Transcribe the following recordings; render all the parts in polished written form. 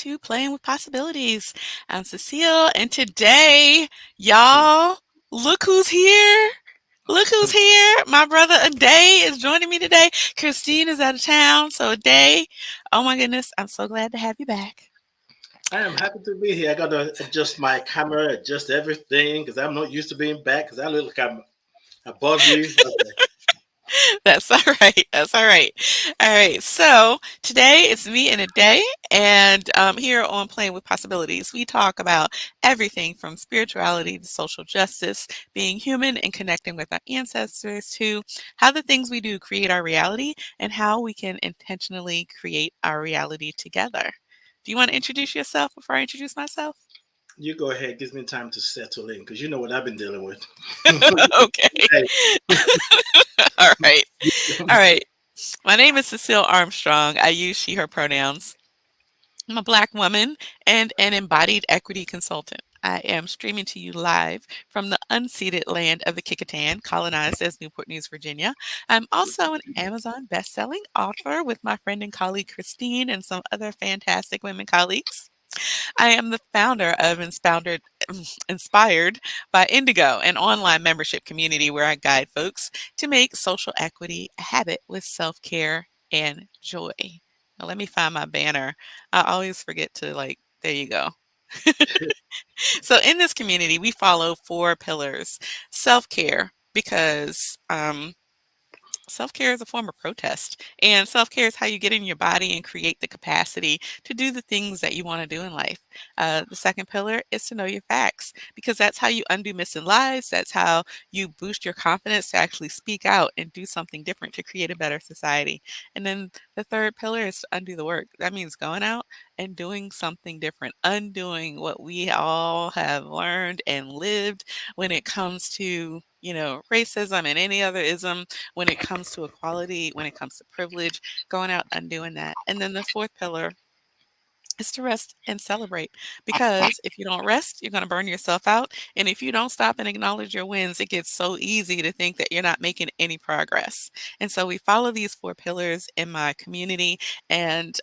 to Playing with Possibilities. I'm Cecile, and today, y'all, look who's here. Look who's here. My brother Aday is joining me today. Christine is out of town, so Aday, oh my goodness, I'm so glad to have you back. I am happy to be here. I got to adjust my camera, adjust everything because I'm not used to being back because I look like I'm above you. Okay. That's all right. That's all right. All right. So today it's me and a day, and here on Playing with Possibilities, we talk about everything from spirituality to social justice, being human and connecting with our ancestors, to how the things we do create our reality and how we can intentionally create our reality together. Do you want to introduce yourself before I introduce myself? You go ahead. Gives me time to settle in because you know what I've been dealing with. Okay. Hey. All right. All right. My name is Cecile Armstrong. I use she, her pronouns. I'm a Black woman and an embodied equity consultant. I am streaming to you live from the unceded land of the Kicatan, colonized as Newport News, Virginia. I'm also an Amazon best-selling author with my friend and colleague Christine and some other fantastic women colleagues. I am the founder of Inspired by Indigo, an online membership community where I guide folks to make social equity a habit with self care and joy. Now, let me find my banner. I always forget to, there you go. So, in this community, we follow four pillars: self care, because self care is a form of protest, and self care is how you get in your body and create the capacity to do the things that you want to do in life. The second pillar is to know your facts, because that's how you undo missing lies. That's how you boost your confidence to actually speak out and do something different to create a better society. And then the third pillar is to undo the work. That means going out and doing something different, undoing what we all have learned and lived when it comes to, racism and any other ism, when it comes to equality, when it comes to privilege, going out undoing that. And then the fourth pillar is to rest and celebrate, because if you don't rest, you're going to burn yourself out. And if you don't stop and acknowledge your wins, it gets so easy to think that you're not making any progress. And so we follow these four pillars in my community. And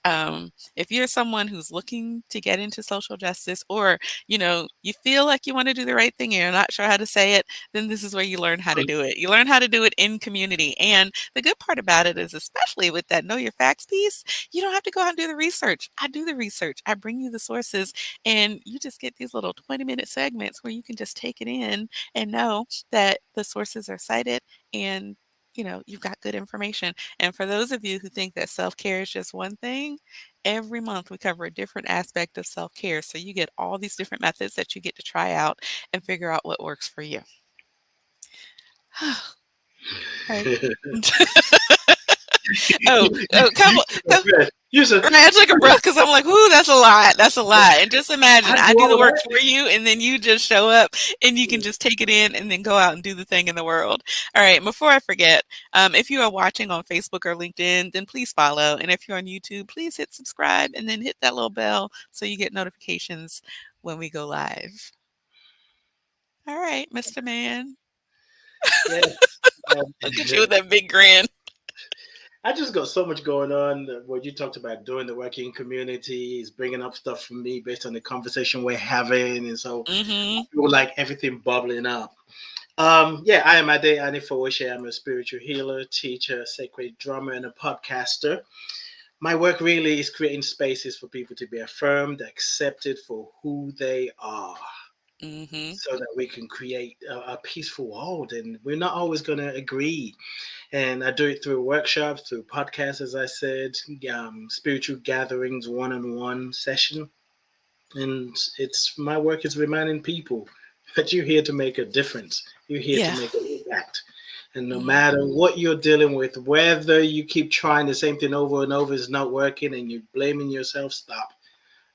if you're someone who's looking to get into social justice, or you feel like you want to do the right thing and you're not sure how to say it, then this is where you learn how to do it. You learn how to do it in community. And the good part about it is, especially with that know your facts piece, you don't have to go out and do the research. I do the research. I bring you the sources, and you just get these little 20-minute segments where you can just take it in and know that the sources are cited, and you've got good information. And for those of you who think that self-care is just one thing, every month we cover a different aspect of self-care. So you get all these different methods that you get to try out and figure out what works for you. All right. Couple, You said, right, I took a breath because I'm like, "Ooh, that's a lot. That's a lot." And just imagine, I I do do the all work that. for you, and then you just show up, and you can just take it in, and then go out and do the thing in the world. All right. Before I forget, if you are watching on Facebook or LinkedIn, then please follow. And if you're on YouTube, please hit subscribe, and then hit that little bell so you get notifications when we go live. All right, Mr. Man. Yes. Look at you with that big grin. I just got so much going on. What you talked about doing the working community is bringing up stuff for me based on the conversation we're having, and so I Mm-hmm. feel like everything bubbling up. Yeah, I am Ade Anifowose. I'm a spiritual healer, teacher, sacred drummer, and a podcaster. My work really is creating spaces for people to be affirmed, accepted for who they are, Mm-hmm. so that we can create a peaceful world. And we're not always going to agree. And I do it through workshops, through podcasts, as I said, spiritual gatherings, one-on-one session. And it's my work is reminding people that you're here to make a difference. You're here to Yeah. make an impact. And no Mm-hmm. matter what you're dealing with, whether you keep trying the same thing over and over is not working and you're blaming yourself, stop.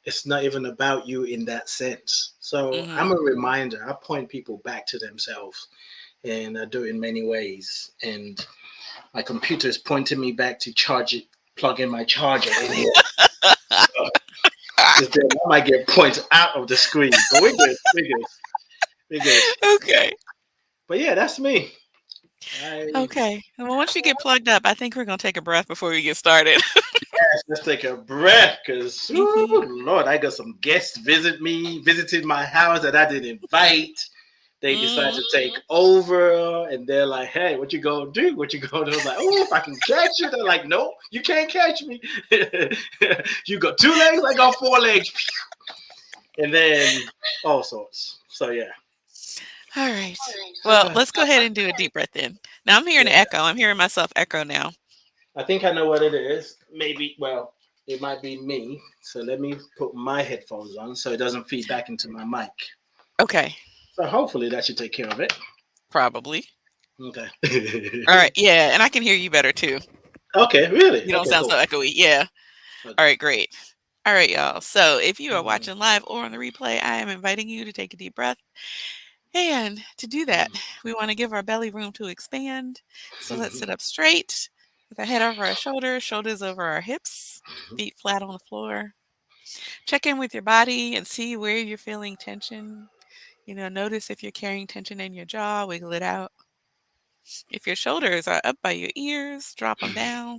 It's not even about you in that sense. So Mm-hmm. I'm a reminder. I point people back to themselves, and I do it in many ways. And my computer is pointing me back to charge it, plug in my charger in here. Because then I might get points out of the screen. But we're good. We're good. We're good. Okay. But yeah, that's me. I Okay. Well, once you get plugged up, I think we're gonna take a breath before we get started. let's take a breath, because Mhm. Lord, I got some guests visited my house that I didn't invite. They decide Mhm. to take over, and they're like, "Hey, what you gonna do? What you gonna do?" I'm like, "Oh, if I can catch you." They're like, "Nope, you can't catch me. You got 2 legs, I got 4 legs," and then all sorts. So yeah, All right. Well, let's go ahead and do a deep breath in. Now I'm hearing an yeah. echo. I'm hearing myself echo now. I think I know what it is. Maybe, well, it might be me. So let me put my headphones on so it doesn't feed back into my mic. Okay. So hopefully that should take care of it. Probably. Okay. All right. Yeah, and I can hear you better too. Okay, really? You don't Okay, sound cool. so echoey. Yeah. All Okay. right, great. All right, y'all. So if you are Mm, watching live or on the replay, I am inviting you to take a deep breath. And to do that, we want to give our belly room to expand. So let's sit up straight with our head over our shoulders, shoulders over our hips, feet flat on the floor. Check in with your body and see where you're feeling tension. Notice if you're carrying tension in your jaw, wiggle it out. If your shoulders are up by your ears, drop them down.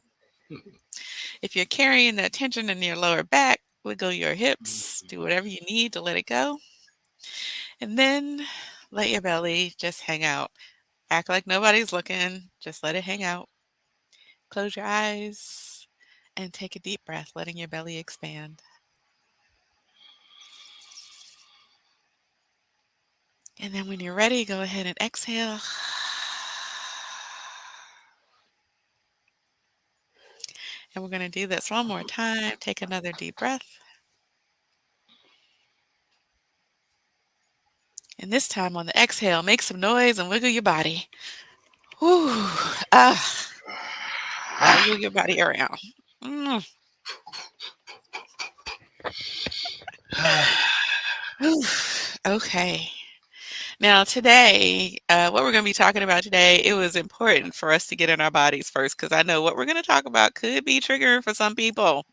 If you're carrying that tension in your lower back, wiggle your hips, do whatever you need to let it go. And then let your belly just hang out. Act like nobody's looking, just let it hang out. Close your eyes and take a deep breath, letting your belly expand. And then when you're ready, go ahead and exhale. And we're going to do this one more time. Take another deep breath. And this time on the exhale, make some noise and wiggle your body. Whew. Ah, wiggle your body around. Mm. Whew. Okay. Now, today, what we're going to be talking about today, it was important for us to get in our bodies first because I know what we're going to talk about could be triggering for some people.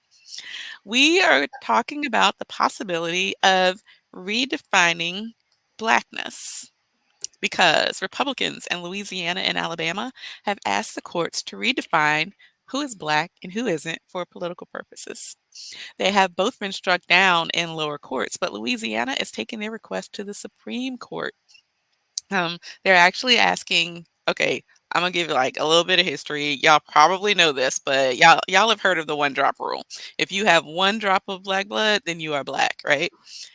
We are talking about the possibility of redefining Blackness because Republicans in Louisiana and Alabama have asked the courts to redefine who is Black and who isn't for political purposes. They have both been struck down in lower courts, but Louisiana is taking their request to the Supreme Court. They're actually asking, okay, I'm gonna give you like a little bit of history. Y'all probably know this, but y'all have heard of the one drop rule. If you have one drop of black blood, then you are black, right?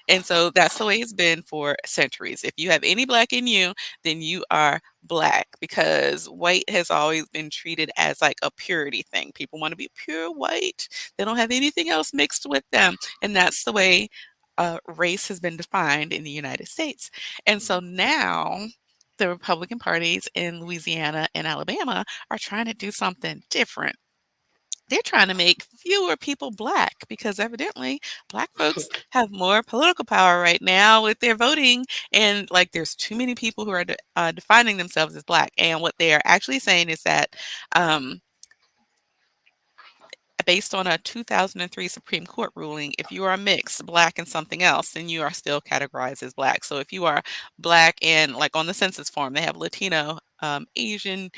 And so that's the way it's been for centuries. If you have any black in you, then you are black because white has always been treated as like a purity thing. People want to be pure white. They don't have anything else mixed with them. And that's the way race has been defined in the United States. And so now the Republican parties in Louisiana and Alabama are trying to do something different. They're trying to make fewer people black because evidently black folks have more political power right now with their voting. And like there's too many people who are defining themselves as black. And what they are actually saying is that um, based on a 2003 Supreme Court ruling, if you are mixed, black and something else, then you are still categorized as black. So if you are black and like on the census form, they have Latino, Asian,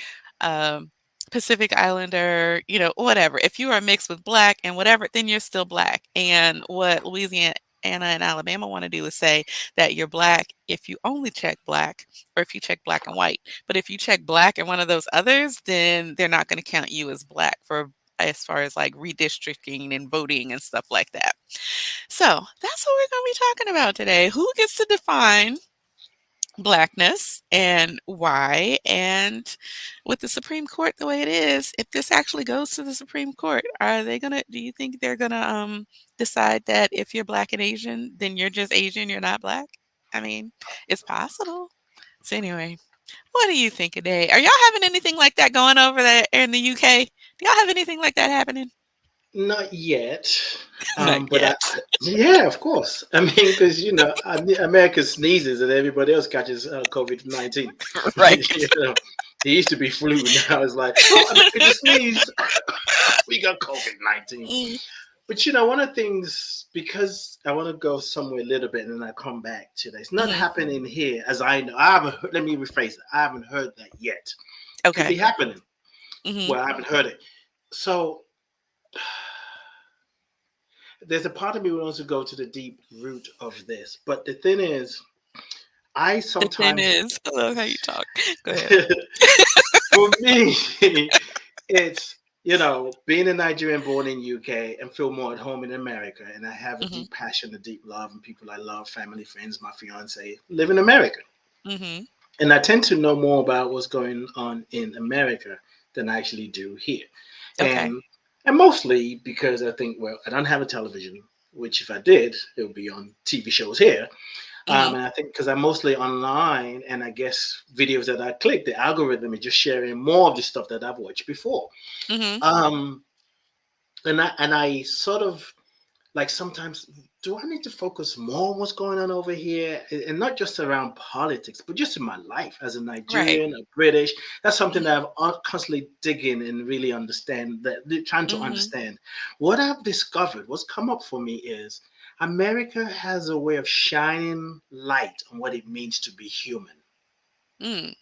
um, Pacific Islander, whatever. If you are mixed with black and whatever, then you're still black. And what Louisiana and Alabama want to do is say that you're black if you only check black or if you check black and white. But if you check black and one of those others, then they're not going to count you as black for as far as like redistricting and voting and stuff like that. So that's what we're going to be talking about today. Who gets to define blackness and why? And with the Supreme Court the way it is, if this actually goes to the Supreme Court, are they going to, do you think they're going to decide that if you're black and Asian, then you're just Asian, you're not black? I mean, it's possible. So anyway, what do you think today? Are y'all having anything like that going over there in the UK? Do y'all have anything like that happening? not yet. Not But yet. yeah, of course. I mean, because America sneezes and everybody else catches COVID-19. Right. It used to be flu. Now it's like, oh, America just sneezed. We got COVID-19. Mm, But one of the things, because I want to go somewhere a little bit and then I come back to that. It's not mhm. happening here, as I know. I haven't. Let me rephrase it. I haven't heard that yet. Could Okay. be happening. Mhm. Well, I haven't heard it. So there's a part of me who wants to go to the deep root of this, but the thing is, I The thing sometimes, is, I love how you talk. Go ahead. for me, it's being a Nigerian born in UK and feel more at home in America, and I have a Mhm, deep passion, a deep love, and people I love, family, friends, my fiance live in America, mhm. and I tend to know more about what's going on in America than I actually do here, Okay. and mostly because I think, well, I don't have a television, which if I did, it would be on TV shows here. Mhm, And I think because I'm mostly online, and I guess videos that I click, the algorithm is just sharing more of the stuff that I've watched before. mhm. Um, and I sort of like sometimes, do I need to focus more on what's going on over here, and not just around politics, but just in my life as a Right. Nigerian, a British? That's something Mhm, that I've constantly digging and really understand. That trying to mhm, understand what I've discovered. What's come up for me is America has a way of shining light on what it means to be human. mm.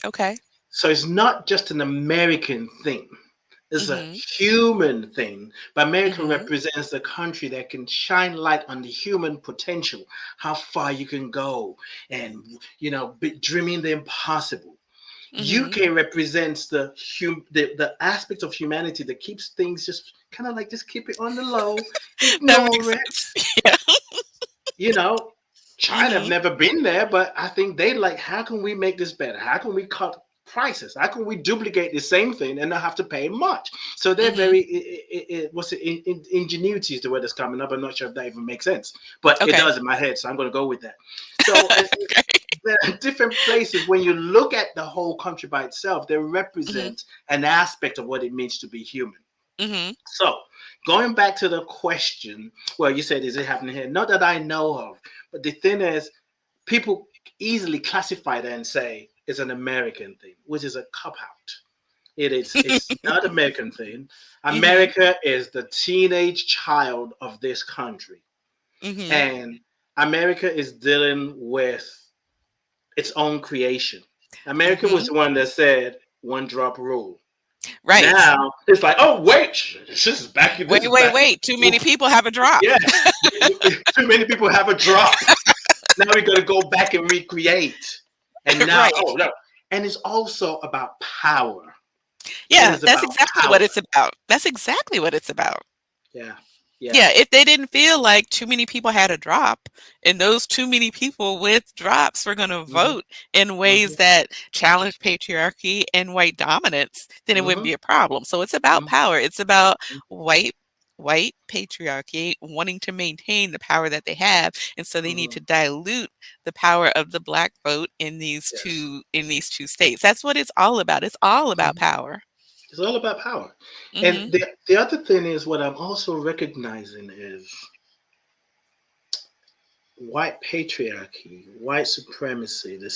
Okay. So it's not just an American thing. It's a Mhm, human thing. But America mhm, represents the country that can shine light on the human potential, how far you can go, and dreaming the impossible. mhm. UK represents the aspect of humanity that keeps things just kind of like just keep it on the low, That makes ignore it. sense. Yeah. you know, China have Mhm, never been there, but I think they like, how can we make this better? How can we cut prices? How can we duplicate the same thing and not have to pay much? So they're mhm. very, ingenuity is the word that's coming up. I'm not sure if that even makes sense, but it Okay. does in my head, so I'm going to go with that. So Okay. there are different places when you look at the whole country by itself, they Mhm, represent an aspect of what it means to be human. mhm. So, going back to the question, well, you said, is it happening here? Not that I know of, but the thing is, people easily classify that and say it's an American thing, which is a cop out. It's not an American thing. Mhm, America is the teenage child of this country, mhm, and America is dealing with its own creation. America was mhm. the one that said one drop rule. Right. Now it's like, oh wait, this is back. Wait, This is wait, back. wait. Too many people have a drop. Yeah, too many people have a drop. Now we got to go back and recreate. And now, Right. oh no, and it's also about power. It Yeah, is that's about exactly what power. it's about. That's exactly what it's about. Yeah, yeah. Yeah, if they didn't feel like too many people had a drop, and those too many people with drops were gonna Hmm. vote in ways Hmm. that challenge patriarchy and white dominance, then it wouldn't Hmm. be a problem. So it's about Hmm. power. It's about white white patriarchy wanting to maintain the power that they have, and so they need Hmm. to dilute the power of the black vote Yes. in these two states. That's what it's all about. It's all about Hmm. power. It's all about power. And Mhm. the other thing is, what I'm also recognizing is white patriarchy, white supremacy, the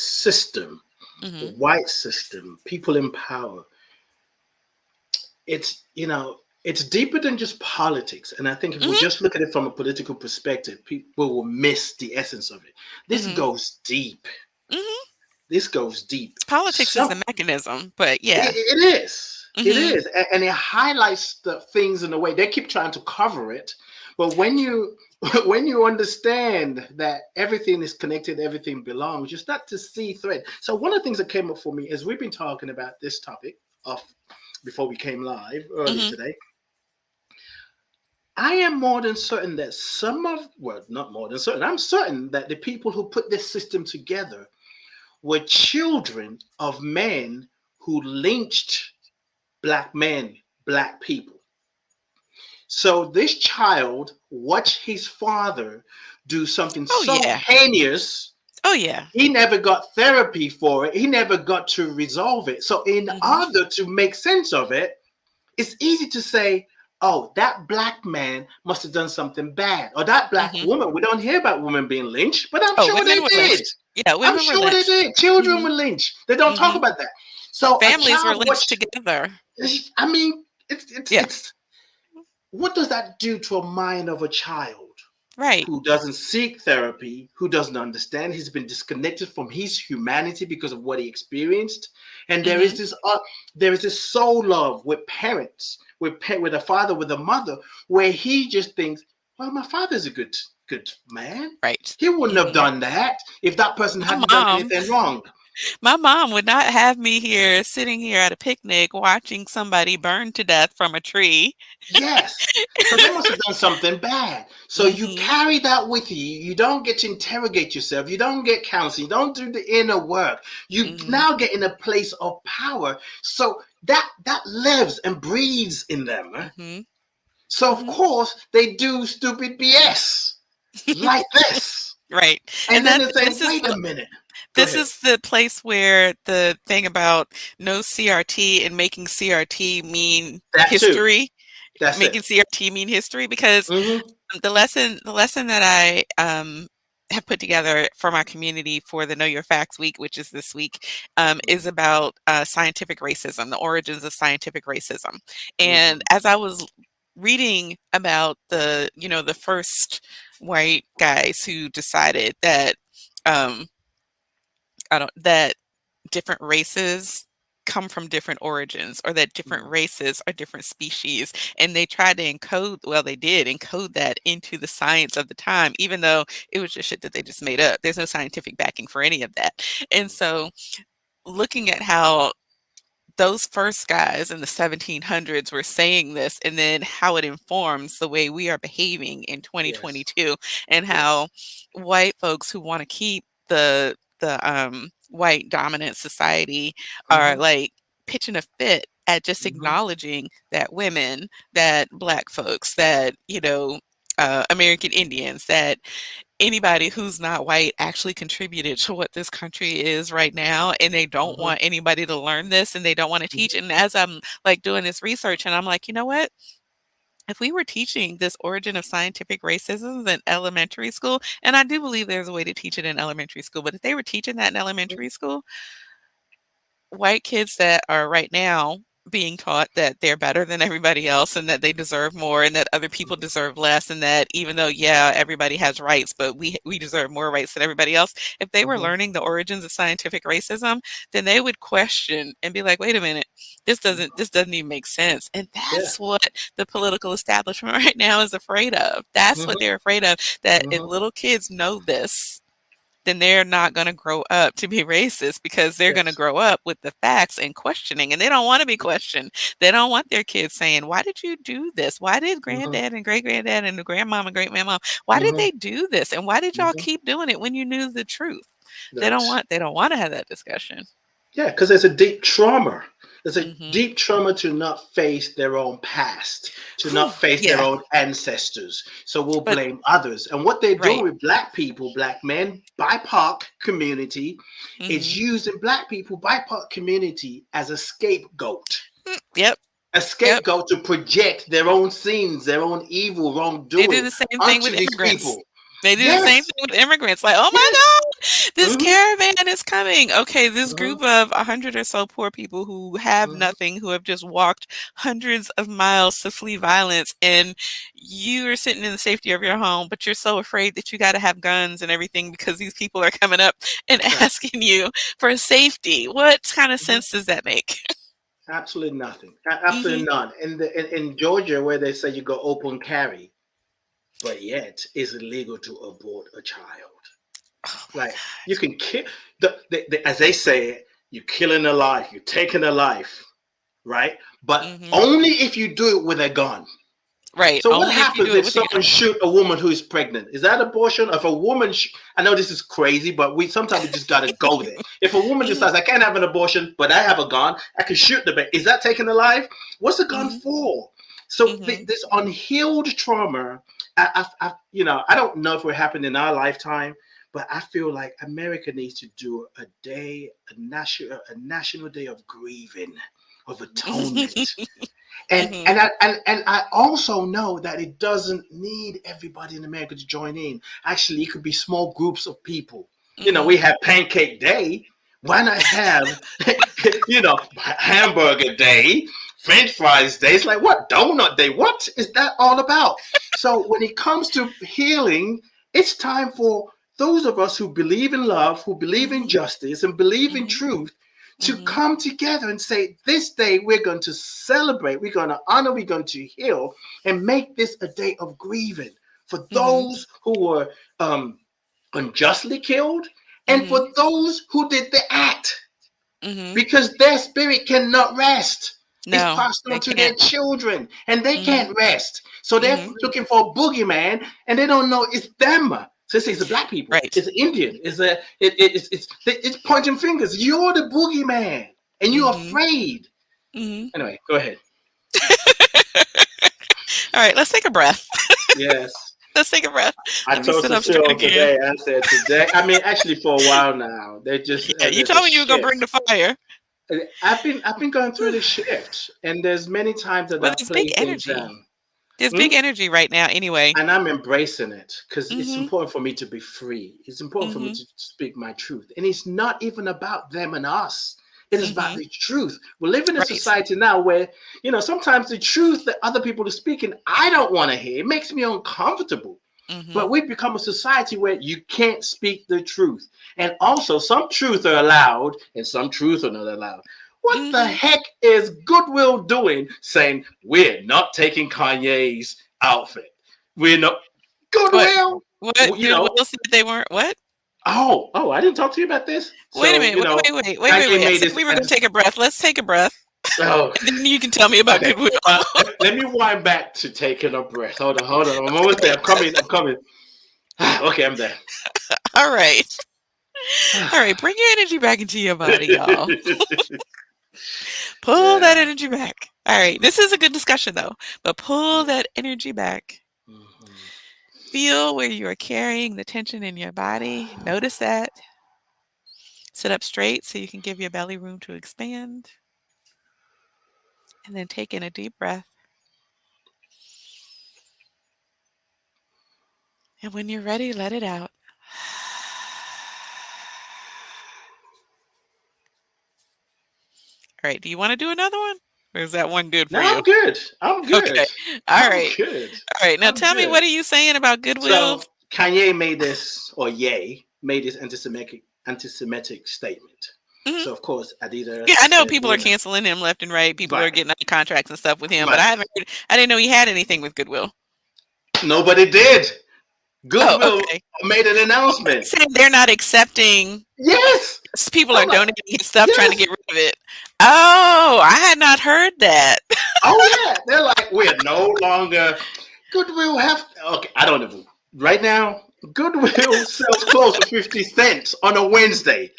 Mhm. white system, people in power. It's deeper than just politics, and I think if we Mhm. just look at it from a political perspective, people will miss the essence of it. This Mhm. goes deep. Mhm. This goes deep. Politics is Some the mechanism, but yeah. it Mhm. is, and it highlights the things in a way they keep trying to cover it. But when you when you understand that everything is connected, everything belongs, you start to see thread. So one of the things that came up for me is we've been talking about this topic of before we came live earlier Mhm. today. I am more than certain that some of, well, not more than certain, I'm certain that the people who put this system together were children of men who lynched black men, black people. So this child watched his father do something Oh, so yeah. heinous. Oh, yeah. He never got therapy for it. He never got to resolve it. So, in Mhm. order to make sense of it, it's easy to say, oh, that black man must have done something bad. Or that black Mhm. woman. We don't hear about women being lynched, but I'm Oh, sure women they were did. lynched. Yeah, I'm women were sure they lynched. did. Children Mhm. were lynched. They don't talk Mhm. about that. So a Families were child lynched watched, together. I mean, Yeah. it's what does that do to a mind of a child Right. who doesn't seek therapy, who doesn't understand? He's been disconnected from his humanity because of what he experienced. And Mhm. there is this soul love with parents, with a father, with a mother, where he just thinks, Well, my father's a good man. Right. He wouldn't have Mhm. done that if that person My hadn't done mom anything wrong. my mom would not have me here sitting here at a picnic watching somebody burn to death from a tree. Yes. So they must have done something bad. So you Mhm. carry that with you. You don't get to interrogate yourself. You don't get counseling. You don't do the inner work. You Mhm. now get in a place of power. So that lives and breathes in them. Mhm. So of Mhm. course they do stupid BS like this. Right. And And then that they say, this is wait a the minute. Go this ahead. is the place where the thing about no CRT and making CRT mean That too. history, That's it. making CRT mean history, because Mm-hmm. the lesson that I have put together for my community for the Know Your Facts week, which is this week, is about scientific racism, the origins of scientific racism. And Mm-hmm. as I was reading about the first white guys who decided that um, I don't that different races come from different origins, or that different races are different species, and they tried to they did encode that into the science of the time, even though it was just shit that they just made up. There's no scientific backing for any of that. And so looking at how those first guys in the 1700s were saying this, and then how it informs the way we are behaving in Yes. 2022, and how Yes. white folks who want to keep the white dominant society are Mm-hmm. like pitching a fit at just Mm-hmm. acknowledging that women, that black folks, that American Indians, that anybody who's not white actually contributed to what this country is right now, and they don't Mm-hmm. want anybody to learn this, and they don't want to teach. Mm-hmm. And as I'm like doing this research, and I'm like, you know what, if we were teaching this origin of scientific racism in elementary school, and I do believe there's a way to teach it in elementary school, but if they were teaching that in elementary school, white kids that are right now being taught that they're better than everybody else, and that they deserve more, and that other people deserve less, and that even though, yeah, everybody has rights, but we deserve more rights than everybody else. If they were Mm-hmm. learning the origins of scientific racism, then they would question and be like, wait a minute, this doesn't even make sense. And Yeah. that's what the political establishment right now is afraid of. That's what Mm-hmm. they're afraid of, that if Mm-hmm. little kids know this, then they're not going to grow up to be racist, because they're going to Yes. grow up with the facts and questioning, and they don't want to be questioned. They don't want their kids saying, why did you do this? Why did Mm-hmm. granddad and great granddad and the grandmom and great grandmom, why did Mm-hmm. they do this? And why did y'all Mm-hmm. keep doing it when you knew the truth? They Right. don't want they don't want to have that discussion. Yeah, because there's a deep trauma. There's a Mhm. deep trauma to not face their own past, to Whew, not face their yeah. own ancestors. So we'll But blame others. And what they're doing right. with black people, black men, BIPOC community, is Mhm. using black people, BIPOC community as a scapegoat. Yep. A Yep. scapegoat to project their own sins, their own evil They do wrongdoing the same thing with onto these immigrants. people. They do the same Yes, thing with immigrants. Like, oh my yes. God, this Mm-hmm, caravan is coming. Okay, this mm-hmm, group of 100 or so poor people who have mm-hmm. nothing, who have just walked hundreds of miles to flee violence, and you are sitting in the safety of your home, but you're so afraid that you got to have guns and everything because these people are coming up and Right. asking you for safety. What kind of Mm-hmm. sense does that make? Absolutely nothing. Hmm. Absolutely none. In Georgia, where they say you go open carry, but yet it's illegal to abort a child. Oh my Like you God. can kill as they say it, you're killing a life, you're taking a life, right? But Hmm. only if you do it with a gun. Right. So what Only if you happens do it if with a someone gun. shoot a woman who is pregnant? Is that abortion? If a woman, I know this is crazy, but we sometimes we just gotta go there. If a woman Hmm. decides I can't have an abortion, but I have a gun, I can shoot the baby. Is that taking a life? What's a gun Hmm. for? So Hmm. this unhealed trauma, I don't know if it happened in our lifetime, but I feel like America needs to do a national day of grieving, of atonement. And Hmm. and I also know that it doesn't need everybody in America to join in. Actually, it could be small groups of people. We Hmm. have Pancake Day. Why not have Hamburger Day, French Fries Day? It's like what Donut Day? What is that all about? So when it comes to healing, it's time for those of us who believe in love, who believe in Mhm, justice, and believe in mhm, truth to mhm, come together and say, this day we're going to celebrate, we're going to honor, we're going to heal, and make this a day of grieving for Mhm. those who were unjustly killed, and Mhm. for those who did the act, Mhm. because their spirit cannot rest. It's No, passed they on to their can't. children, and they Mhm. can't rest. So they're Mhm. looking for a boogeyman, and they don't know it's them. So it's the black people, Right. it's the Indian, it's pointing fingers. You're the boogeyman, and you're Mhm. afraid. Mhm. Anyway, go ahead. All right, let's take a breath. Yes. Let's take a breath. I Let me told sit up straight Sacil again. today. I said today. I mean, actually, for a while now, they just Yeah, you there's a told me you were gonna shift. bring the fire. I've been going through the shift, and there's many times that Well, I've there's big played things energy. down. There's Hmm? big energy right now anyway. And I'm embracing it because it's Mhm. important for me to be free. It's important for me Mhm. to speak my truth. And it's not even about them and us. It is about Mhm. the truth. We live in a Right. society now where, sometimes the truth that other people are speaking, I don't want to hear. It makes me uncomfortable. But Mhm. we've become a society where you can't speak the truth. And also, some truth are allowed and some truth are not allowed. What the Mhm. heck is Goodwill doing saying, we're not taking Kanye's outfit? We're not. What? Goodwill? What? You know, Goodwill said they weren't what? I didn't talk to you about this. Wait a So, minute. Wait. Kanye I made said this. we were gonna take a breath. Let's take a breath, Oh, and then you can tell me about okay. Goodwill. Let me wind back to taking a breath. Hold on. I'm almost there. I'm coming. Okay, I'm there. All right. All right. Bring your energy back into your body, y'all. Pull that Yeah. energy back. All right. This is a good discussion though, but pull Yeah. that energy back. Mhm. Feel where you are carrying the tension in your body. Notice that. Sit up straight so you can give your belly room to expand. And then take in a deep breath. And when you're ready, let it out. All right. Do you want to do another one? Or is that one good for No, you? I'm good. I'm Okay. good. All I'm right. good. All right. Now I'm tell me, what good. are you saying about Goodwill? So Kanye made this, or Ye made this anti-Semitic statement. Hmm. So of course Yeah, Adidas I know said people we're are not. canceling him left and right. People are Right, getting under contracts and stuff with him, but I right. haven't heard, I didn't know he had anything with Goodwill. Nobody did. Oh, Goodwill okay. made an He announcement. said they're not accepting. Yes. People are I'm like, donating his stuff, trying to yes. get rid of it. Oh, I had not heard that. Oh yeah. They're like, we're no longer Goodwill have okay, I don't know. Right now, Goodwill sells clothes for 50 cents on a Wednesday.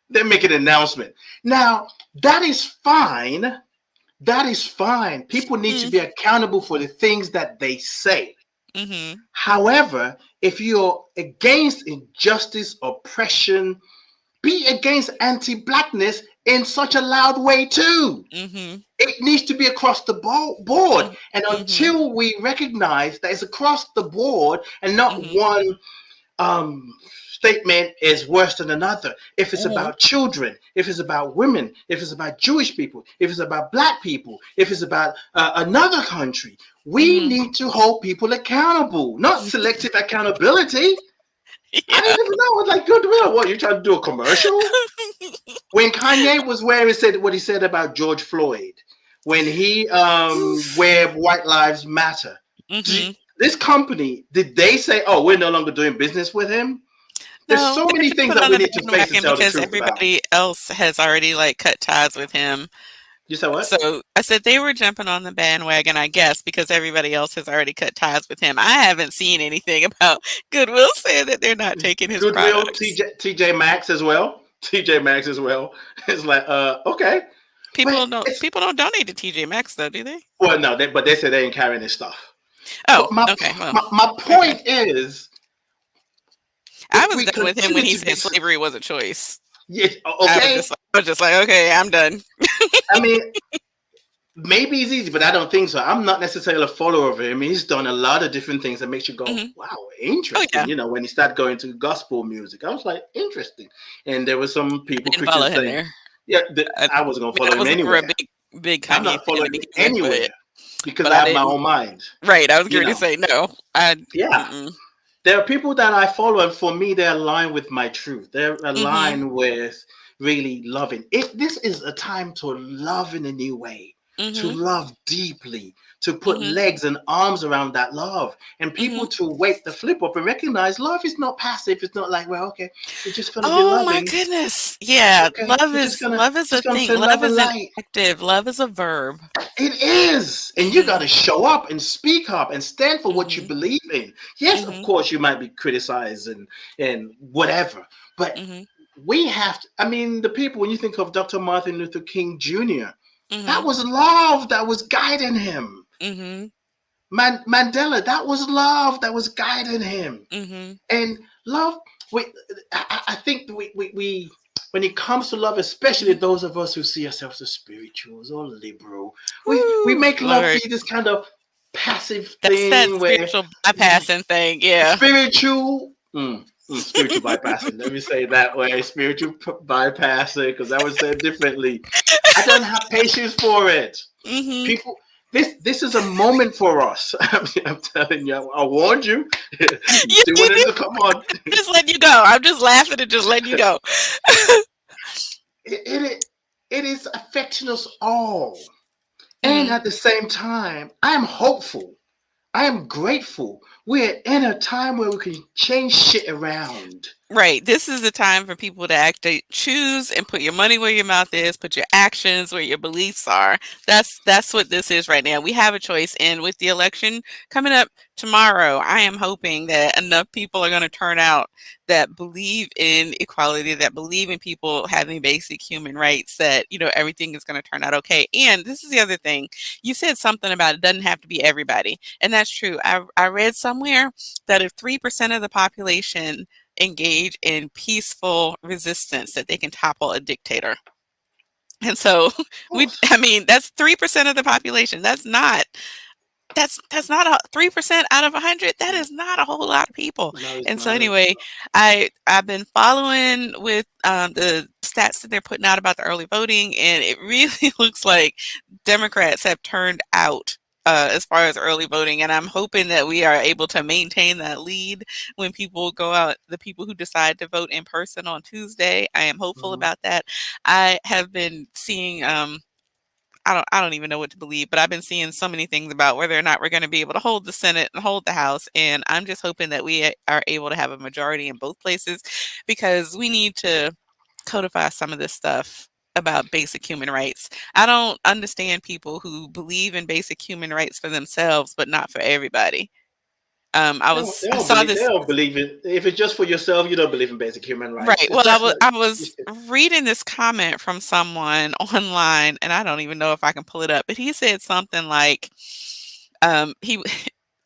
They make an announcement. Now, that is fine. That is fine. People need to Mm, be accountable for the things that they say. mhm, However, if you're against injustice, oppression, be against anti-blackness in such a loud way too. mhm, It needs to be across the board. mhm, And mhm, until we recognize that it's across the board and not mhm, one statement is worse than another. If it's mhm, about children, if it's about women, if it's about Jewish people, if it's about black people, if it's about another country, we mhm. need to hold people accountable, not selective accountability. I Yeah. didn't even know it was like Goodwill. What, you trying to do a commercial? When Kanye was wearing said what he said about George Floyd, when he wear White Lives Matter, Mhm. this company, did they say, "Oh, we're no longer doing business with him"? There's No, so they're many things jumping that on we the need to face and bandwagon tell the because truth about. everybody else has already, like, cut ties with him. You said what? So, I said they were jumping on the bandwagon, I guess, because everybody else has already cut ties with him. I haven't seen anything about Goodwill saying that they're not taking his Goodwill, products. TJ Maxx as well. TJ Maxx as well. It's like, okay, but it's People don't donate to TJ Maxx though, do they? well, no, but they said they ain't carrying this stuff. Oh, But my okay, well, my okay. point is, I if was we done with him when continue he to be, said slavery was a choice. yes, okay. I was just like, okay, I'm done. I mean, maybe it's easy, but I don't think so. I'm not necessarily a follower of him. He's done a lot of different things that makes you go, Hmm. wow, Oh interesting. yeah, When he started going to gospel music, I was like, interesting. And there were some I people, didn't follow Christians him saying, there. yeah, I I wasn't going to mean, follow I him was never a anywhere. big I'm Kanye not fan to following him begin with, anywhere because but I I have my didn't. own mind. Right, I was You going to know, say no. I. yeah. Mm-mm. There are people that I follow, and for me, they're aligned with my truth. They're Mhm. aligned with really loving. This is a time to love in a new way. to Mhm. love deeply, to put Mhm. legs and arms around that love, and people Mhm. to wake the flip up and recognize love is not passive. It's not like, well, okay, we're just gonna be Oh my loving. goodness. Yeah, Okay, love is a just gonna thing. say Love love and is an light. active. Love is a verb. It is. And you got Mhm. to show up and speak up and stand for what you Mhm. believe in. Yes, of Mhm. course, you might be criticized and whatever, but Mhm. we have to, I mean, the people, when you think of Dr. Martin Luther King Jr., that Mhm. was love that was guiding him. Mhm. Mandela, that was love that was guiding him. Mhm. And love, we, I think we when it comes to love, especially Mhm. those of us who see ourselves as spirituals or liberal, we Woo, make love Lord. be this kind of passive That's that thing where spiritual bypassing thing. Yeah. spiritual. Spiritual bypassing. Let me say it that way. Spiritual bypassing, because I would say it differently. I don't have patience for it. Mhm. People, this is a moment for us. I'm telling you, I warned you. You You, still you wanted do. to come on. Just letting you go. I'm just laughing and just letting you go. It it is affecting us all, and Mhm. at the same time, I am hopeful. I am grateful. We're in a time where we can change shit around. Right. This is the time for people to actually choose and put your money where your mouth is, put your actions where your beliefs are. That's what this is right now. We have a choice, and with the election coming up tomorrow, I am hoping that enough people are going to turn out that believe in equality, that believe in people having basic human rights, that everything is going to turn out okay. And this is the other thing. You said something about it doesn't have to be everybody, and that's true. I read somewhere that if 3% of the population engage in peaceful resistance that they can topple a dictator. And so Of course. I mean, that's 3% of the population. That's not a 3% out of 100. That Mm. is not a whole lot of people. No, it's And so not. It's anyway, I've been following with the stats that they're putting out about the early voting, and it really looks like Democrats have turned out. As far as early voting, and I'm hoping that we are able to maintain that lead when people go out, the people who decide to vote in person on Tuesday. I am hopeful not. about that. I have been seeing I don't even know what to believe, but I've been seeing so many things about whether or not we're going to be able to hold the Senate and hold the House, and I'm just hoping that we are able to have a majority in both places because we need to codify some of this stuff about basic human rights. I don't understand people who believe in basic human rights for themselves, but not for everybody. They I don't saw believe. They this. don't believe it. If it's just for yourself, you don't believe in basic human rights. Right. It's Well, that's not. I was reading this comment from someone online, and I don't even know if I can pull it up, but he said something like, he,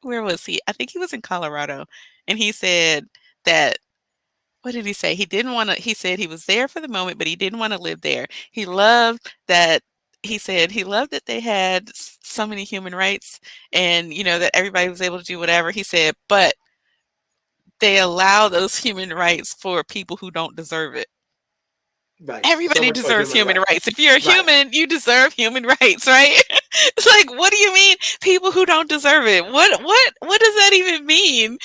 where was he? I think he was in Colorado, and he said that, what did he say? He didn't want to, he said he was there for the moment, but he didn't want to live there. He loved that. He said he loved that they had so many human rights and, that everybody was able to do whatever. He said, but they allow those human rights for people who don't deserve it. right. So Everybody much for deserves human human rights. rights. If you're a Right. human, you deserve human rights, right? It's like, what do you mean people who don't deserve it? What does that even mean?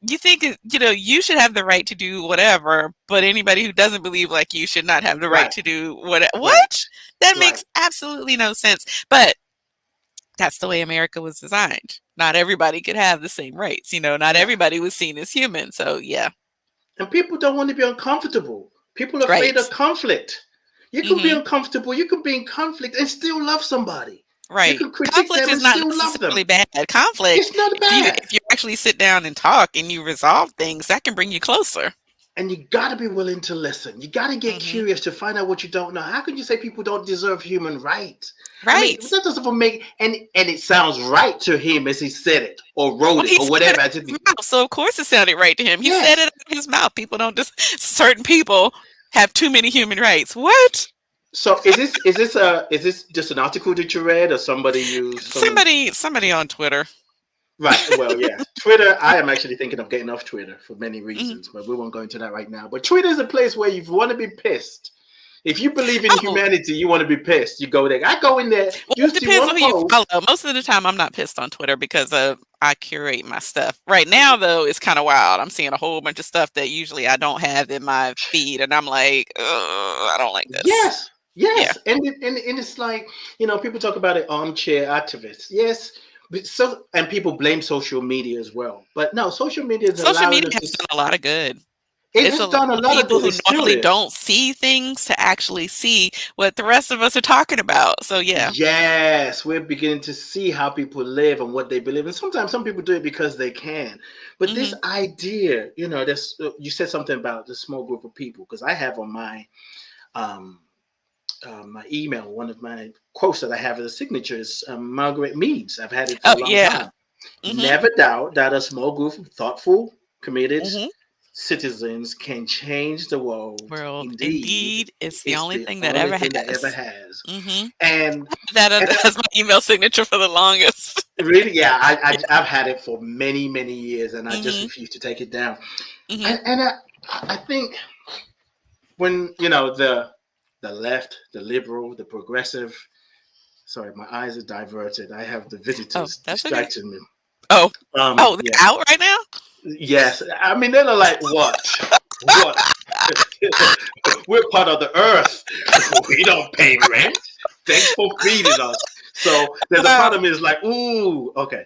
You think you should have the right to do whatever, but anybody who doesn't believe like you should not have the right Right. to do what? Right. That Right. makes absolutely no sense. But that's the way America was designed. Not everybody could have the same rights, not Yeah. everybody was seen as human. So yeah. And people don't want to be uncomfortable. People are afraid Right. of conflict. You can be Mhm. uncomfortable. You can be in conflict and still love somebody. You Right. can critique Conflict them is and not still love necessarily them. bad. Conflict, It's not if you bad. if you actually sit down and talk and you resolve things, that can bring you closer. And you got to be willing to listen. You got to get Mhm. curious to find out what you don't know. How can you say people don't deserve human rights? I mean, Right. that doesn't make and it sounds right to him as he said it or wrote Well, it he or said it whatever. out As of if his mouth, so of course it sounded right to him. He said it yes. out of his mouth. People don't just certain people have too many human rights. What? So is this just an article that you read or somebody used some Somebody on Twitter. right? Well, yes, Twitter. I am actually thinking of getting off Twitter for many Mhm. reasons, but we won't go into that right now. But Twitter is a place where you want to be pissed. If you believe in Oh, humanity, you want to be pissed. You go there. I go in there. well, You it see depends one on who you post. follow. Most of the time, I'm not pissed on Twitter because I curate my stuff. Right now, though, it's kind of wild. I'm seeing a whole bunch of stuff that usually I don't have in my feed, and I'm like, "Ugh, I don't like this." Yes, Yeah. Yes, and it's like, people talk about it, armchair activists. Yes, but and people blame social media as well. But no, social media is Social allowing media us to. has done a lot of good. It It's has allowed done a lot of people good. who It still normally is. don't see things to actually see what the rest of us are talking about. So yeah. Yes, we're beginning to see how people live and what they believe. And sometimes some people do it because they can. But this Mhm. idea, this you said something about the small group of people, because I have on um, my email, one of my quotes that I have as a signature is Margaret Mead's. I've had it for Oh a long yeah. time. Mhm. Never doubt that a small group of thoughtful, committed Mhm. citizens can change the world. World. Indeed, Indeed, it's the it's only the thing that only ever thing that ever has. has. Mhm. And That and has my email signature for the longest. really, yeah, Yeah. I've had it for many, many years, and I just Mhm. refuse to take it down. Mhm. And I think when the left, the liberal, the progressive. Sorry, my eyes are diverted. I have the Oh, visitors that's okay. distracting me. Oh. Oh, they're Yeah, out right now? yes. I mean, they're like, what? What? We're part of the earth. We don't pay rent. Thanks for feeding us. So there's a part Wow. of me is like, ooh, okay.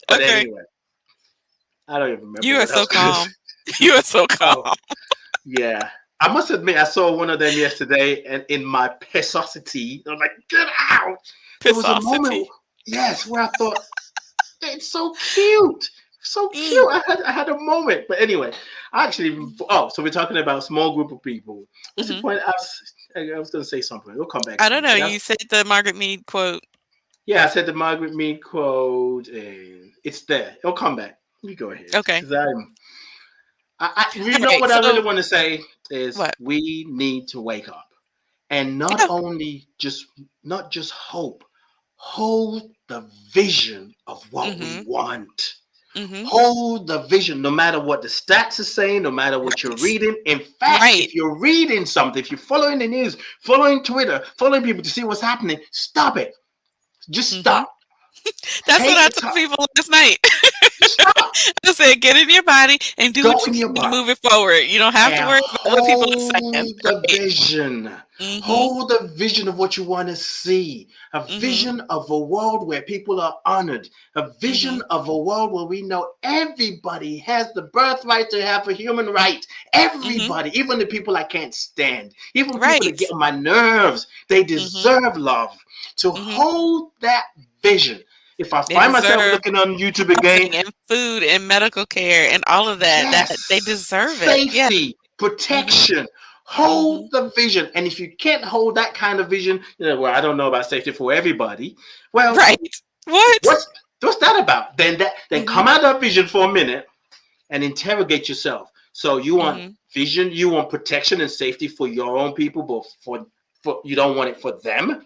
But Okay. anyway, I don't even remember You are what so else. I was calm. You are so calm. Oh, yeah. I must admit, I saw one of them yesterday, and in my pesosity, I was like, "Get out!" There was a moment, Pissosity. yes, where I thought, "It's so cute, so Mm. cute." I had a moment, but anyway, I actually even. Oh, so we're talking about a small group of people. What's the Mhm. point? I was going to say something. We'll come back I to don't me. know. But You said the Margaret Mead quote. yeah, I said the Margaret Mead quote, and it's there. It'll come back. You go ahead, Okay. because you All know right. what I really So want to say is what? we need to wake up and Yeah. not just hope, hold the vision of what we Mhm. want. Mhm. Hold the vision, no matter what the stats are saying, no matter what you're Right. reading. In fact, Right. if you're reading something, if you're following the news, following Twitter, following people to see what's happening, stop it. Just Mhm. stop. That's what Take I the told time. people last night. Just stop. I said, get in your body and do Go what you in your can to body. move it forward. You don't have to And worry about what people are saying. hold the Right. vision. Mhm. Hold the vision of what you want to see. A Mhm. vision of a world where people are honored. A vision Mhm. of a world where we know everybody has the birthright to have a human right. Mhm. Everybody, even the people I can't stand, even people that Right. get on my nerves, they Mhm. deserve love. To Mhm. hold that vision. If I They find myself deserve looking on YouTube again, housing and food and medical care and all of that. That they yes, deserve it. Yeah. safety, Mhm. protection. Hold Mhm. the vision. And if you can't hold that kind of vision, well, I don't know about safety for everybody. Well, Right. What? what's that about? Then Mhm. come out of that vision for a minute and interrogate yourself. So you want Mhm. vision, you want protection and safety for your own people, but for you don't want it for them.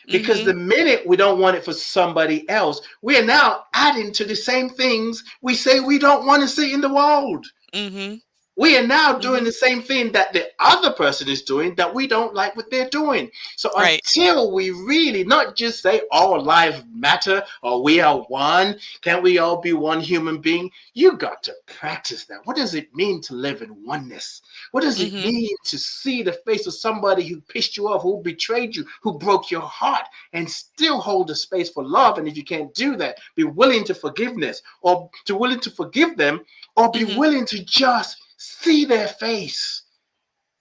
Because the Mhm. minute we don't want it for somebody else, we are now adding to the same things we say we don't want to see in the world. Mhm. We are now doing Mhm. the same thing that the other person is doing that we don't like what they're doing. So Right. until we really not just say all lives matter or we are one, can we all be one human being? You got to practice that. What does it mean to live in oneness? What does it Mhm. mean to see the face of somebody who pissed you off, who betrayed you, who broke your heart, and still hold a space for love? And if you can't do that, be willing to forgiveness or to willing to forgive them or be Mhm. willing to just see their face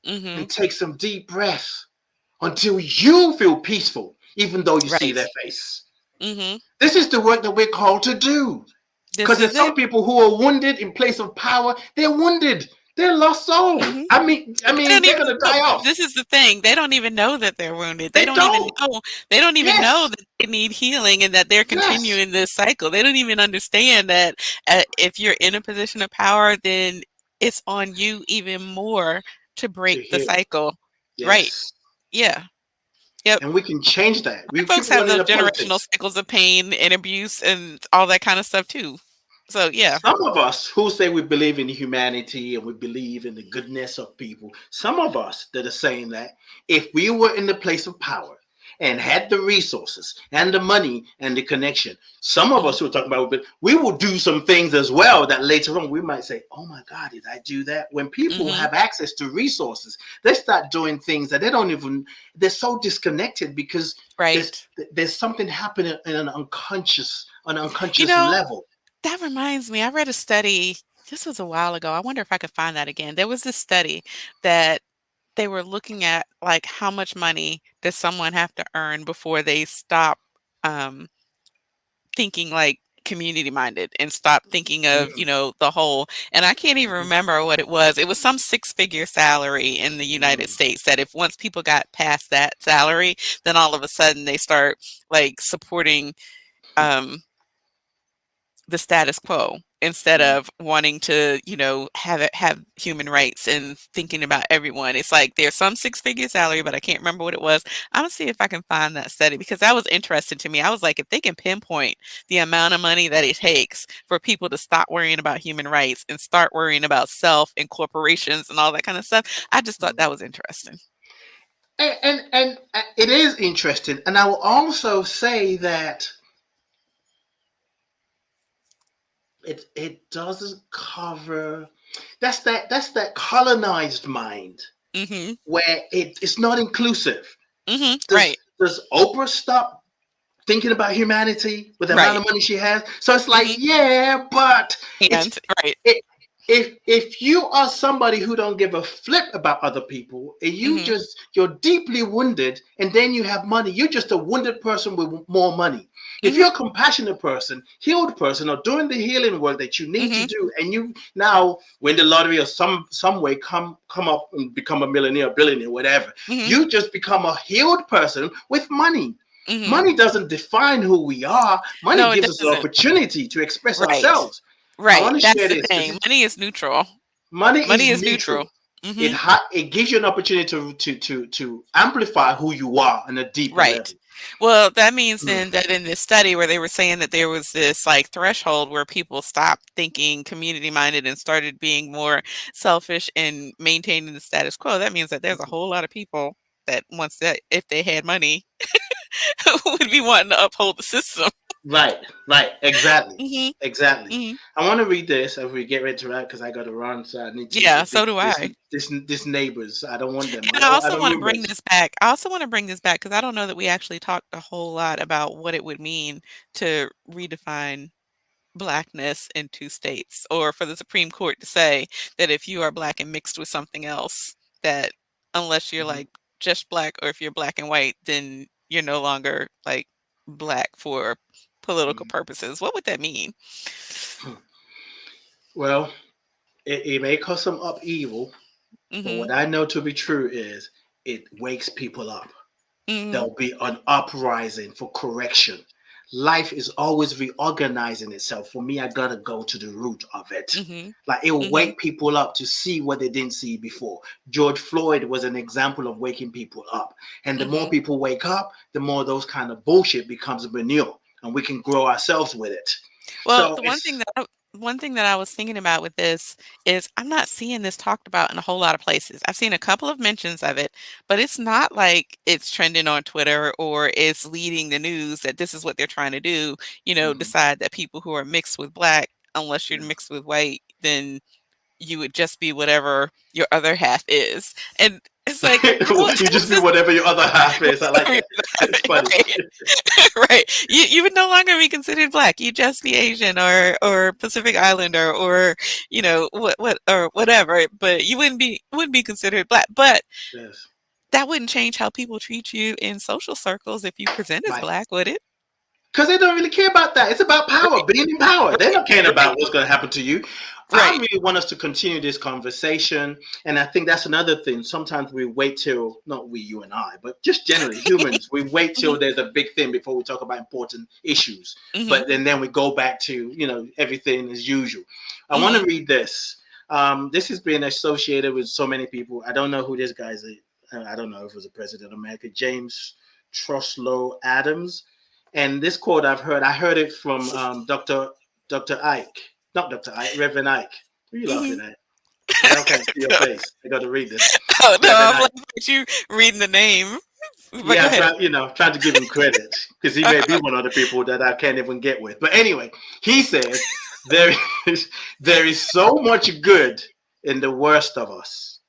and Mhm. take some deep breaths until you feel peaceful, even though you see Right. their face. Mhm. This is the work that we're called to do. Because This there's is some it. people who are wounded in place of power. They're wounded. They're lost soul. Mhm. I They mean, don't they're even gonna know. die off. This is the thing. They don't even know that they're wounded. They don't. They don't even know Yes. that they need healing and that they're Yes. continuing this cycle. They don't even understand that if you're in a position of power, then it's on you even more to To break the heal. cycle. Right. Yes. Yeah. Yep. And we can change that. We Black folks people have running those the generational politics. cycles of pain and abuse and all that kind of stuff too. So yeah. Some of us who say we believe in humanity and we believe in the goodness of people, some of us that are saying that if we were in the place of power and had the resources and the money and the connection, some of Mhm. us who are talking about it, we will do some things as well that later on we might say, oh my God, did I do that? When people Mhm. have access to resources, they start doing things that they don't even, they're so disconnected because there's Right. there's something happening in an You unconscious know, level. that reminds me, I read a study, this was a while ago. I wonder if I could find that again. There was this study that they were looking at, like, how much money does someone have to earn before they stop, um, thinking, like, community minded and stop thinking of, Mm, the whole, and I can't even remember what it was. It was some six-figure salary in the United mm, States that if once people got past that salary, then all of a sudden they start, like, supporting, um the status quo instead mm. of wanting to, have human rights and thinking about everyone. It's like there's some six-figure salary, but I can't remember what it was. I'm gonna see if I can find that study because that was interesting to me. I was like, if they can pinpoint the amount of money that it takes for people to stop worrying about human rights and start worrying about self and corporations and all that kind of stuff, I just thought that was interesting. And it is interesting, and I will also say that it doesn't cover. That's that colonized mind Mhm. where it's not inclusive. Mhm. Does Right. does Oprah stop thinking about humanity with the amount Right. of money she has? So it's like, Mhm. yeah, but it's And right. it, if you are somebody who don't give a flip about other people and Mhm. you're deeply wounded and then you have money, you're just a wounded person with more money. If you're Mhm. a compassionate person, healed person, or doing the healing work that you need to Mhm. do, and you now win the lottery or some way come up and become a millionaire, billionaire, whatever, Mhm. you just become a healed person with money. Mhm. Money doesn't define who we are. Money No, it gives us an doesn't. opportunity to express Right. ourselves. I Right. want to That's share the this because thing. Money is neutral. money Money is is neutral. neutral. Mhm. It gives you an opportunity to amplify who you are on a deeper Right. level. Well, that means Mm, then that in this study where they were saying that there was this, like, threshold where people stopped thinking community minded and started being more selfish and maintaining the status quo, that means that there's a whole lot of people that once that if they had money would be wanting to uphold the system. right, exactly, Mhm. exactly. Mhm. I want to read this as we get ready to wrap because I got to run, so I need to Yeah, get so do I. this neighbors. I don't want them. And I I also don't wanna bring roommates. this back. I also wanna bring this back because I don't know that we actually talked a whole lot about what it would mean to redefine Blackness in 2 states, or for the Supreme Court to say that if you are Black and mixed with something else, that unless you're, Mhm. like, just Black or if you're Black and white, then you're no longer, like, Black for political Mhm. purposes. What would that mean? Well, it may cause some upheaval, but what Mhm. I know to be true is it wakes people up. Mhm. There'll be an uprising for correction. Life is always reorganizing itself. For me, I gotta go to the root of it. Mhm. Like it'll Mhm. wake people up to see what they didn't see before. George Floyd was an example of waking people up. And the more Mhm. people wake up, the more those kind of bullshit becomes manure. And we can grow ourselves with it. Well, So the it's one thing that I was thinking about with this is I'm not seeing this talked about in a whole lot of places. I've seen a couple of mentions of it, but it's not like it's trending on Twitter or it's leading the news that this is what they're trying to do, mhm, decide that people who are mixed with Black, unless you're yeah. mixed with white, then you would just be whatever your other half is. And it's like, You how just is be this whatever your other half is. I like that. It's funny. right? Right. You would no longer be considered Black. You'd just be Asian or Pacific Islander or, what or whatever, but you wouldn't be considered Black. But Yes. that wouldn't change how people treat you in social circles if you present as Right. Black, would it? Because they don't really care about that. It's about power, Right, being in power. They're right, not caring right, about what's going to happen to you. I right. really want us to continue this conversation. And I think that's another thing. Sometimes we wait till, not we, you and I, but just generally humans, we wait till Mhm, there's a big thing before we talk about important issues. mhm, But then we go back to, everything as usual. I want to mhm, read this. This has been associated with so many people. I don't know who this guy is. I don't know if it was a president of America, James Truslow Adams. And this quote I heard it from Dr. Ike, not Dr. Ike, Reverend Ike. Who are you laughing mhm. at? I don't can't see your face. I got to read this. Oh, no, Reverend I'm Ike. laughing at you reading the name. But go Yeah, ahead. trying to give him credit because he may be one of the people that I can't even get with. But anyway, he says there is there is so much good in the worst of us,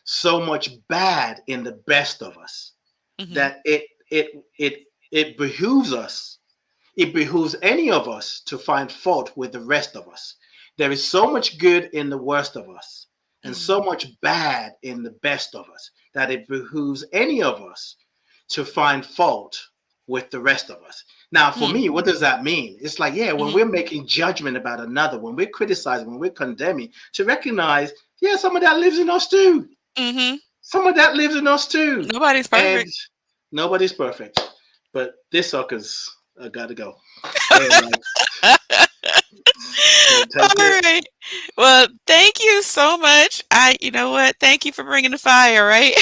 so much bad in the best of us Mhm. that it behooves us. It behooves any of us to find fault with the rest of us. There is so much good in the worst of us and Mhm. so much bad in the best of us that it behooves any of us to find fault with the rest of us. Now, for Mm. me, what does that mean? It's like, yeah, when Mhm. we're making judgment about another, when we're criticizing, when we're condemning, to recognize, yeah, some of that lives in us too. Mhm. Some of that lives in us too. Nobody's And perfect. nobody's perfect. But this sucker's got to go. They're like, All take it. right. Well, thank you so much. You know what? Thank you for bringing the fire, right?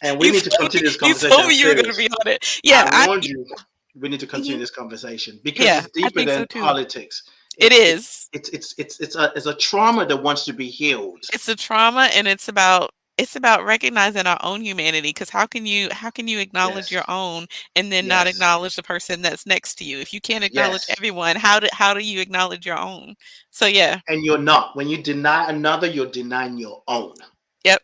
And we You need to told me, continue this you conversation. told I'm me you were going to serious. be on it. I Yeah, warned you. We need to continue mhm. this conversation because Yeah, it's I deeper think so than too. politics. It It's it's is. it's it's it's it's a trauma that wants to be healed. It's a trauma, and it's about recognizing our own humanity. Because how can you acknowledge Yes, your own and then not yes. acknowledge the person that's next to you? If you can't acknowledge Yes. everyone, how do you acknowledge your own? So yeah. And you're not. When you deny another, you're denying your own. Yep.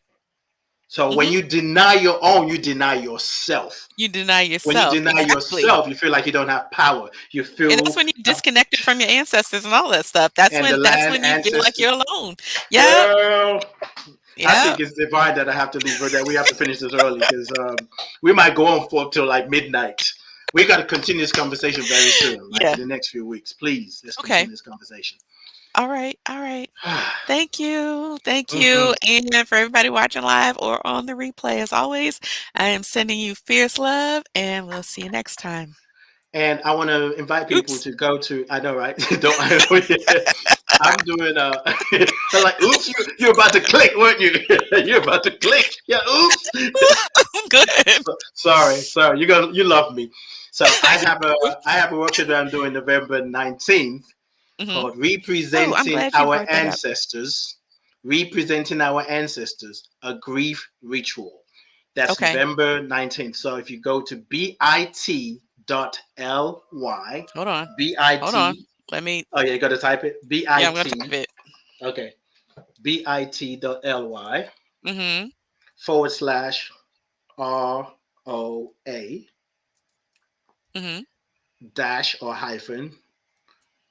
So when Mhm. you deny your own, you deny yourself. You deny When you yourself. deny Exactly. yourself, you feel like you don't have power. You And that's feel when you disconnected from your ancestors and all that stuff. That's and when the that's land when you feel like ancestors. you're alone. Yep. Girl, I think Yep. it's divine that I have to leave her that we have to finish this early because we might go on for till like midnight. We got to continue this conversation very soon, like in Yeah. the next few weeks. Please, let's Okay. continue this conversation. All right. All right. Thank you. Thank Mhm. you. And for everybody watching live or on the replay, as always, I am sending you fierce love and we'll see you next time. And I want to invite people Oops. to go to. I know, right? Don't. I'm doing. I'm like, oops, you're about to click, weren't you? You're about to click. Yeah, oops. Good. Sorry. You love me. So You I have a workshop that I'm doing November 19th too. Hmm. called Oh, I'm Representing glad you Our brought that up. Ancestors. Representing Our Ancestors, a grief ritual. That's Okay. November 19th. So if you go to bit.ly, Hold on. Hold on. bit, Let me, oh yeah, you got to type it, bit, yeah, I'm going to type it. okay, bit.ly Mm-hmm. /ROA Mm-hmm. dash or hyphen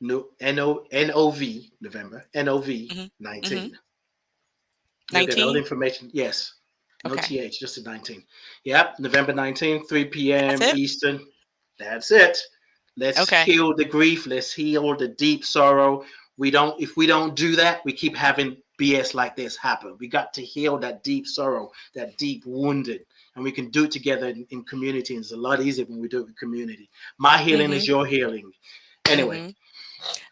NOV November NOV Mm-hmm. Mm-hmm. 19. You'll get all the 19. information. Yes, no Okay. TH, just the 19. Yep, November 19th, 3 That's p.m. it. Eastern. That's it. Let's Okay. heal the grief. Let's heal the deep sorrow. If we don't do that, we keep having BS like this happen. We got to heal that deep sorrow, that deep wounded, and we can do it together in community. And it's a lot easier when we do it with community. My healing is Mm-hmm. your healing. Anyway, Mm-hmm.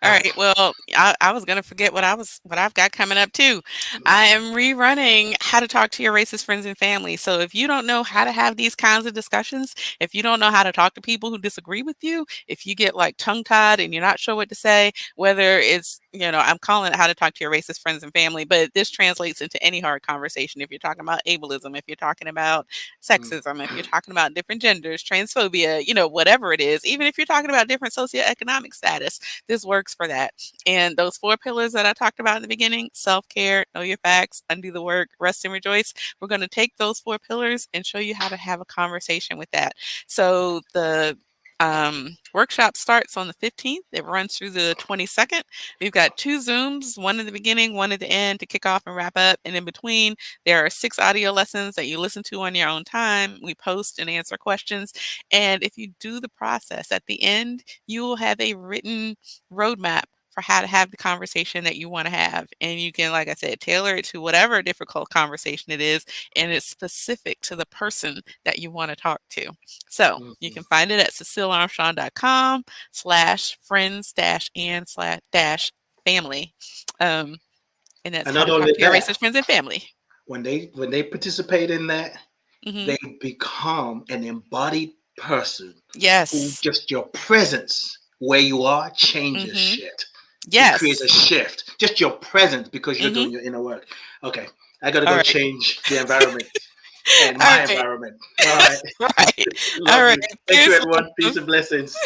All right. Well, I was gonna forget what I've got coming up too. I am rerunning How to Talk to Your Racist Friends and Family. So if you don't know how to have these kinds of discussions, if you don't know how to talk to people who disagree with you, if you get like tongue tied and you're not sure what to say, whether it's I'm calling it How to Talk to Your Racist Friends and Family, but this translates into any hard conversation. If you're talking about ableism, if you're talking about mm, sexism, if you're talking about different genders, transphobia, whatever it is, even if you're talking about different socioeconomic status, this works for that. And those four pillars that I talked about in the beginning: self care, know your facts, undo the work, rest and rejoice. We're going to take those four pillars and show you how to have a conversation with that. So the workshop starts on the 15th. It runs through the 22nd. We've got two Zooms, one in the beginning, one at the end to kick off and wrap up. And in between, there are 6 audio lessons that you listen to on your own time. We post and answer questions. And if you do the process at the end, you will have a written roadmap for how to have the conversation that you want to have. And you can, like I said, tailor it to whatever difficult conversation it is, and it's specific to the person that you want to talk to. So you can mm. find it at cecilarmstrong.com/friends dash and slash dash family. Um, and that's And how not to talk only to your that, racist friends and family. when they participate in that, Hmm. they become an embodied person who Yes. just your presence where you are changes Hmm. shit. It creates a Yes. shift. Just your presence because you're Hmm. doing your inner work. Okay, I gotta All go right. change the environment. and All my right. environment. All right. Right. All right. Lovely. Thank you, Here's everyone. Peace one. and blessings.